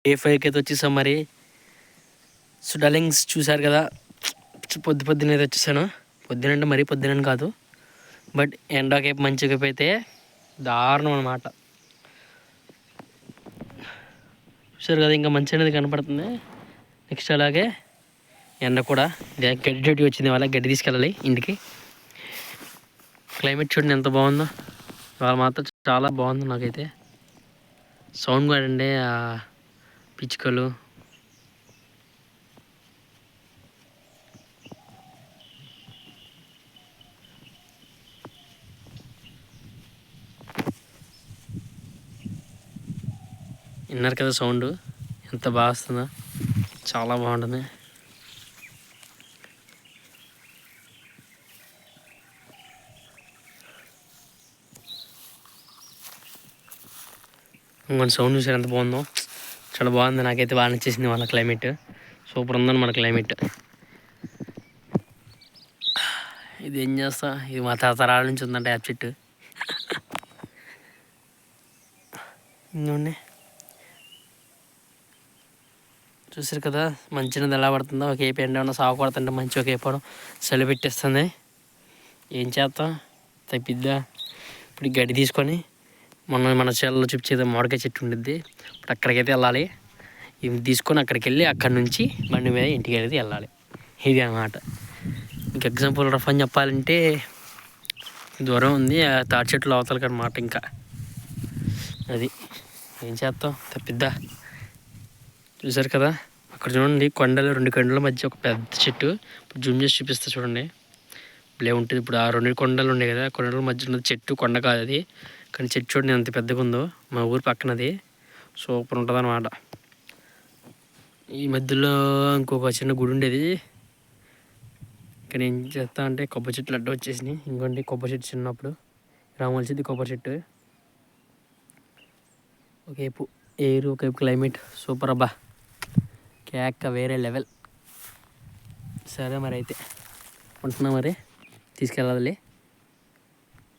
Day 5కి అయితే వచ్చేసాం మరి. సో డార్లింగ్స్ చూసారు కదా, పొద్దున్న అయితే వచ్చేసాను. పొద్దునంటే మరీ పొద్దునని కాదు, బట్ ఎండాకేపు మంచిగా అయితే దారుణం అన్నమాట. చూసారు కదా, ఇంకా మంచి అనేది కనపడుతుంది. నెక్స్ట్ అలాగే ఎండ కూడా గడ్డి డ్యూటీ వచ్చింది, వాళ్ళ గడ్డి తీసుకెళ్ళాలి ఇంటికి. క్లైమేట్ చూడండి ఎంత బాగుందో, ఇవాళ మాత్రం చాలా బాగుంది. నాకైతే సౌండ్ కూడా అండి, ఆ పిచ్చుకలు. విన్నారు కదా సౌండ్ ఎంత బాగా వస్తుందో, చాలా బాగుంటుంది. ఇంకొన్ని సౌండ్ చూసారు ఎంత బాగుందో, చాలా బాగుంది. నాకైతే బాగా నచ్చేసింది వాళ్ళ క్లైమేట్, సూపర్ ఉందని మన క్లైమేట్. ఇది ఏం చేస్తా, ఇది మా తరాల నుంచి ఉందంటే యాప్ చెట్టు. ఇంకోండి చూసారు కదా, మంచినది ఎలా పడుతుందో. ఒక ఏపీ ఎండ ఉన్న సాగు పడుతుంటే మంచి ఒక ఏపడం చలి పెట్టేస్తుంది. ఏం చేస్తాం, తప్పిద్దా. ఇప్పుడు గడ్డి తీసుకొని మన చెల్లలో చూపించేది మామిడికాయ చెట్టు ఉండిద్ది, ఇప్పుడు అక్కడికైతే వెళ్ళాలి. ఇవి తీసుకొని అక్కడికి వెళ్ళి అక్కడి నుంచి బండి మీద ఇంటికి అయితే వెళ్ళాలి. ఇది అన్నమాట. ఇంక ఎగ్జాంపుల్ రఫ్ అని చెప్పాలంటే దూరం ఉంది, ఆ తాటి చెట్లు అవతలకి అన్నమాట. ఇంకా అది ఏం చేస్తాం, తప్పిద్దా. చూసారు కదా, అక్కడ చూడండి కొండలు, 2 కొండల మధ్య ఒక పెద్ద చెట్టు. ఇప్పుడు జూమ్ చేసి చూపిస్తా చూడండి, భలే ఉంటుంది. ఇప్పుడు ఆ 2 కొండలు ఉన్నాయి కదా, కొండల మధ్య ఉన్నది చెట్టు, కొండ కాదు అది, కానీ చెట్టు చూడండి ఎంత పెద్దగా ఉందో. మా ఊరి పక్కనది, సూపర్ ఉంటుంది అన్నమాట. ఈ మధ్యలో ఇంకొక చిన్న గుడి ఉండేది, కానీ ఏం చేస్తా అంటే కొబ్బరి చెట్లు అడ్డు వచ్చేసినాయి. ఇంకోండి కొబ్బరి చెట్టు చిన్నప్పుడు రామవలసింది కొబ్బరి చెట్టు. ఒకవైపు ఎయిర్, ఒకవైపు క్లైమేట్, సూపర్ అబ్బా, కేక వేరే లెవెల్. సరే మరి అయితే ఉంటున్నా, మరి తీసుకెళ్ళాలి.